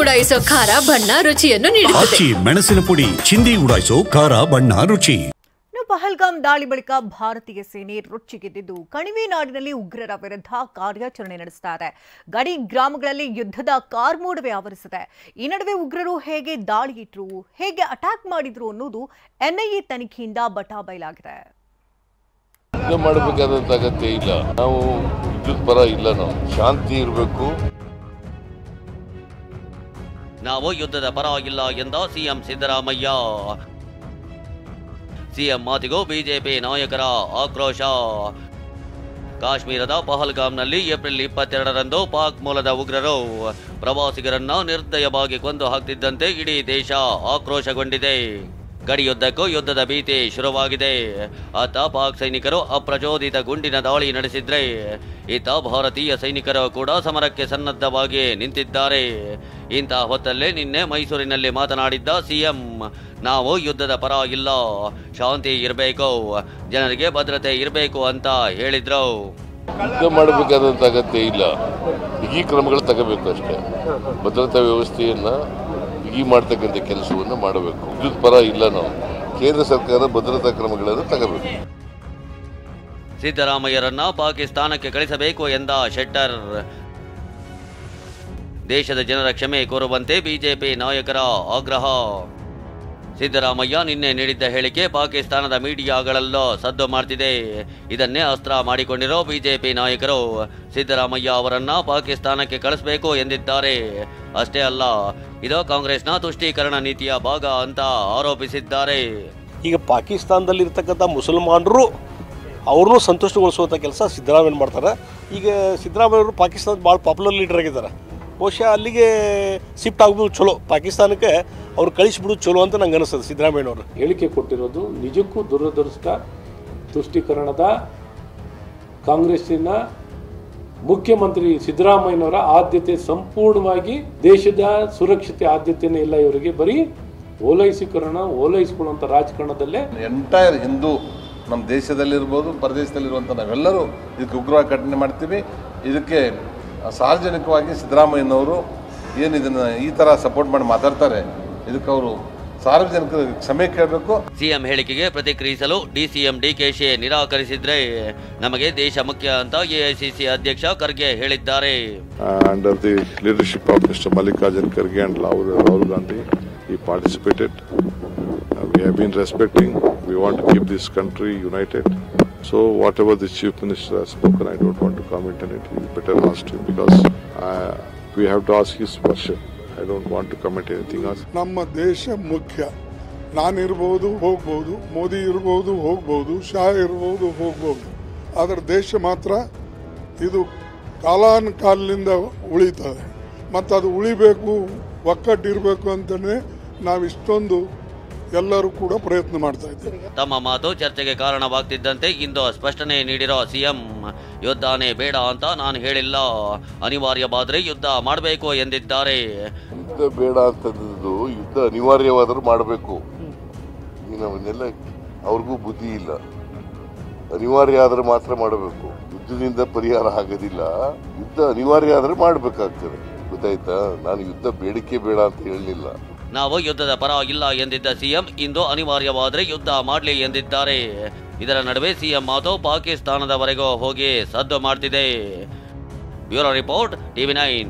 ಉಡಾಯಿಸೋ ಖಾರ ಬಣ್ಣ ರುಚಿಯನ್ನು ನೀಡುತ್ತದೆ. ಮೆಣಸಿನ ಪುಡಿ ಚಿಂದಿ ಉಡಾಯಿಸೋ ಖಾರ ಬಣ್ಣ ರುಚಿ. ಪಹಲ್ಗಾಮ್ ದಾಳಿ ಬಳಿಕ ಭಾರತೀಯ ಸೇನೆ ರೊಚ್ಚಿಗೆದ್ದಿದ್ದು ಕಣಿವೆ ನಾಡಿನಲ್ಲಿ ಉಗ್ರರ ವಿರುದ್ಧ ಕಾರ್ಯಾಚರಣೆ ನಡೆಸುತ್ತಾರೆ. ಗಡಿ ಗ್ರಾಮಗಳಲ್ಲಿ ಯುದ್ಧದ ಕಾರ್ಮೋಡವೇ ಆವರಿಸಿದೆ. ಈ ನಡುವೆ ಉಗ್ರರು ಹೇಗೆ ದಾಳಿ ಇಟ್ರು, ಹೇಗೆ ಅಟ್ಯಾಕ್ ಮಾಡಿದ್ರು ಅನ್ನೋದು ಎನ್ಐಎ ತನಿಖೆಯಿಂದ ಬಟಾಬಯಲಾಗಿದೆ. ಮಾಡಬೇಕಾದಂತ ಅಗತ್ಯ ಇಲ್ಲ. ನಾವು ಯುದ್ಧದ ಪರ ಇಲ್ಲ. ನಾವು ಶಾಂತಿ ಇರಬೇಕು. ನಾವು ಯುದ್ಧದ ಪರ ಇಲ್ಲ ಎಂದ ಸಿಎಂ ಸಿದ್ದರಾಮಯ್ಯ. ಸಿಎಂ ಮಾತಿಗೂ ಬಿಜೆಪಿ ನಾಯಕರ ಆಕ್ರೋಶ. ಕಾಶ್ಮೀರದ ಪಹಲ್ಗಾಮ್ನಲ್ಲಿ ಏಪ್ರಿಲ್ 22ರಂದು ಪಾಕ್ ಮೂಲದ ಉಗ್ರರು ಪ್ರವಾಸಿಗರನ್ನ ನಿರ್ದಯವಾಗಿ ಕೊಂದು ಹಾಕ್ತಿದ್ದಂತೆ ಇಡೀ ದೇಶ ಆಕ್ರೋಶಗೊಂಡಿದೆ. ಗಡಿಯುದ್ದಕ್ಕೂ ಯುದ್ಧದ ಭೀತಿ ಶುರುವಾಗಿದೆ. ಅತ್ತ ಪಾಕ್ ಸೈನಿಕರು ಅಪ್ರಚೋದಿತ ಗುಂಡಿನ ದಾಳಿ ನಡೆಸಿದ್ರೆ ಇತ್ತ ಭಾರತೀಯ ಸೈನಿಕರು ಕೂಡ ಸಮರಕ್ಕೆ ಸನ್ನದ್ಧವಾಗಿ ನಿಂತಿದ್ದಾರೆ. ಇಂಥ ಹೊತ್ತಲ್ಲೇ ನಿನ್ನೆ ಮೈಸೂರಿನಲ್ಲಿ ಮಾತನಾಡಿದ್ದ ಸಿಎಂ, ನಾವು ಯುದ್ಧದ ಪರ ಇಲ್ಲ, ಶಾಂತಿ ಇರಬೇಕು, ಜನರಿಗೆ ಭದ್ರತೆ ಇರಬೇಕು ಅಂತ ಹೇಳಿದ್ರು. ಯುದ್ಧ ಮಾಡಬೇಕಾದಂತ ಅಗತ್ಯ ಇಲ್ಲ. ಬಿಗಿ ಕ್ರಮಗಳು ತಗೋಬೇಕು ಅಷ್ಟೇ. ಭದ್ರತಾ ವ್ಯವಸ್ಥೆಯನ್ನ ಬಿಗಿ ಮಾಡ್ತಕ್ಕಂಥ ಕೆಲಸವನ್ನು ಮಾಡಬೇಕು. ಯುದ್ಧದ ಪರ ಇಲ್ಲ. ನಾವು ಕೇಂದ್ರ ಸರ್ಕಾರ ಭದ್ರತಾ ಕ್ರಮಗಳನ್ನು ತಗೋಬೇಕು. ಸಿದ್ದರಾಮಯ್ಯರನ್ನ ಪಾಕಿಸ್ತಾನಕ್ಕೆ ಕಳಿಸಬೇಕು ಎಂದ ಶೆಟ್ಟರ್. ದೇಶದ ಜನರ ಕ್ಷಮೆ ಕೋರುವಂತೆ ಬಿಜೆಪಿ ನಾಯಕರ ಆಗ್ರಹ. ಸಿದ್ದರಾಮಯ್ಯ ನಿನ್ನೆ ನೀಡಿದ್ದ ಹೇಳಿಕೆ ಪಾಕಿಸ್ತಾನದ ಮೀಡಿಯಾಗಳಲ್ಲೂ ಸದ್ದು ಮಾಡ್ತಿದೆ. ಇದನ್ನೇ ಅಸ್ತ್ರ ಮಾಡಿಕೊಂಡಿರೋ ಬಿಜೆಪಿ ನಾಯಕರು ಸಿದ್ದರಾಮಯ್ಯ ಅವರನ್ನ ಪಾಕಿಸ್ತಾನಕ್ಕೆ ಕಳಿಸಬೇಕು ಎಂದಿದ್ದಾರೆ. ಅಷ್ಟೇ ಅಲ್ಲ, ಇದು ಕಾಂಗ್ರೆಸ್ನ ತುಷ್ಟೀಕರಣ ನೀತಿಯ ಭಾಗ ಅಂತ ಆರೋಪಿಸಿದ್ದಾರೆ. ಈಗ ಪಾಕಿಸ್ತಾನದಲ್ಲಿ ಇರ್ತಕ್ಕಂಥ ಮುಸಲ್ಮಾನರು ಅವ್ರನ್ನೂ ಸಂತುಷ್ಟಗೊಳಿಸುವಂಥ ಕೆಲಸ ಸಿದ್ದರಾಮಯ್ಯ ಮಾಡ್ತಾರೆ. ಈಗ ಸಿದ್ದರಾಮಯ್ಯವರು ಪಾಕಿಸ್ತಾನದ ಭಾಳ ಪಾಪ್ಯುಲರ್ ಲೀಡರ್ ಆಗಿದ್ದಾರೆ. ಬಹುಶಃ ಅಲ್ಲಿಗೆ ಶಿಫ್ಟ್ ಆಗ್ಬೋದು ಚಲೋ. ಪಾಕಿಸ್ತಾನಕ್ಕೆ ಅವ್ರು ಕಳಿಸ್ಬಿಡೋದು ಚಲೋ ಅಂತ ನಂಗೆ ಅನಿಸ್ತದೆ. ಸಿದ್ದರಾಮಯ್ಯನವರು ಹೇಳಿಕೆ ಕೊಟ್ಟಿರೋದು ನಿಜಕ್ಕೂ ದುರದೃಷ್ಟ. ತುಷ್ಟೀಕರಣದ ಕಾಂಗ್ರೆಸ್ಸಿನ ಮುಖ್ಯಮಂತ್ರಿ ಸಿದ್ದರಾಮಯ್ಯನವರ ಆದ್ಯತೆ ಸಂಪೂರ್ಣವಾಗಿ ದೇಶದ ಸುರಕ್ಷತೆ ಆದ್ಯತೆನೇ ಇಲ್ಲ. ಇವರಿಗೆ ಬರೀ ಓಲೈಸಿಕೊಳ್ಳುವಂಥ ರಾಜಕಾರಣದಲ್ಲೇ ಎಂಟೈರ್ ಹಿಂದೂ ನಮ್ಮ ದೇಶದಲ್ಲಿರ್ಬೋದು ಪರದೇಶದಲ್ಲಿರುವಂಥ ನಾವೆಲ್ಲರೂ ಇದಕ್ಕೆ ಉಗ್ರವಾಗಿ ಖಂಡನೆ ಮಾಡ್ತೀವಿ. ಇದಕ್ಕೆ ಸಾರ್ವಜನಿಕವಾಗಿ ಸಿದ್ದರಾಮಯ್ಯನವರು ಏನು ಇದನ್ನು ಈ ಥರ ಸಪೋರ್ಟ್ ಮಾಡಿ ಮಾತಾಡ್ತಾರೆ, ಇದಕ್ಕೆ ಅವರು ಸಾರ್ವಜನಿಕರ ಕ್ಷಮೆ ಕೇಳಬೇಕು. ಸಿಎಂ ಹೇಳಿಕೆಗೆ ಪ್ರತಿಕ್ರಿಯಿಸಲು ಡಿಸಿಎಂ ಡಿಕೆಶಿ ನಿರಾಕರಿಸಿದ್ರೆ ನಮಗೆ ದೇಶ ಮುಖ್ಯ ಅಂತ ಎಐಸಿಸಿ ಅಧ್ಯಕ್ಷ ಖರ್ಗೆ ಹೇಳಿದ್ದಾರೆ. Under the leadership of mister Mallikarjun Kharge and Rahul Gandhi he participated. We have been respecting. We want to keep this country united. So whatever the chief minister has spoken, I don't want to comment on it. You better ask him because we have to ask his version. I don't want to comment anything else. ನಮ್ಮ ದೇಶ ಮುಖ್ಯ. ನಾನಿರ್ಬೋದು ಹೋಗ್ಬೋದು, ಮೋದಿ ಇರ್ಬೋದು ಹೋಗ್ಬೋದು, ಶಾ ಇರ್ಬೋದು ಹೋಗ್ಬೋದು, ಆದರೆ ದೇಶ ಮಾತ್ರ ಇದು ಕಾಲಾನುಕಾಲದಿಂದ ಉಳಿತದೆ. ಮತ್ತು ಅದು ಉಳಿಬೇಕು, ಒಕ್ಕಟ್ಟಿರಬೇಕು ಅಂತಲೇ ನಾವಿಷ್ಟೊಂದು ಎಲ್ಲರೂ ಕೂಡ ಪ್ರಯತ್ನ ಮಾಡ್ತಾ ಇದ್ದೇವೆ. ತಮ್ಮ ಮಾತು ಚರ್ಚೆಗೆ ಕಾರಣವಾಗ್ತಿದ್ದಂತೆ ಇಂದು ಸ್ಪಷ್ಟನೆ ನೀಡಿರೋ ಸಿಎಂ, ಯುದ್ಧನೇ ಬೇಡ ಅಂತ ನಾನು ಹೇಳಿಲ್ಲ, ಅನಿವಾರ್ಯವಾದರೆ ಯುದ್ಧ ಮಾಡಬೇಕು ಎಂದಿದ್ದಾರೆ. ಯುದ್ಧ ಬೇಡ ಅಂತದ್ದು ಯುದ್ಧ ಅನಿವಾರ್ಯವಾದರೂ ಮಾಡಬೇಕು. ನಾವನ್ನೆಲ್ಲ ಅವ್ರಿಗೂ ಬುದ್ಧಿ ಇಲ್ಲ. ಅನಿವಾರ್ಯ ಆದ್ರೆ ಮಾತ್ರ ಮಾಡಬೇಕು. ಯುದ್ಧದಿಂದ ಪರಿಹಾರ ಆಗೋದಿಲ್ಲ. ಯುದ್ಧ ಅನಿವಾರ್ಯ ಆದ್ರೆ ಮಾಡಬೇಕಾಗ್ತದೆ. ಗೊತ್ತಾಯ್ತಾ? ನಾನು ಯುದ್ಧ ಬೇಡಿಕೆ ಬೇಡ ಅಂತ ಹೇಳಲಿಲ್ಲ. ನಾವು ಯುದ್ಧದ ಪರ ಇಲ್ಲ ಎಂದಿದ್ದ ಸಿಎಂ ಇಂದು ಅನಿವಾರ್ಯವಾದರೆ ಯುದ್ಧ ಮಾಡಲಿ ಎಂದಿದ್ದಾರೆ. ಇದರ ನಡುವೆ ಸಿಎಂ ಮಾತು ಪಾಕಿಸ್ತಾನದವರೆಗೂ ಹೋಗಿ ಸದ್ದು ಮಾಡ್ತಿದೆ. Bureau report, TV9.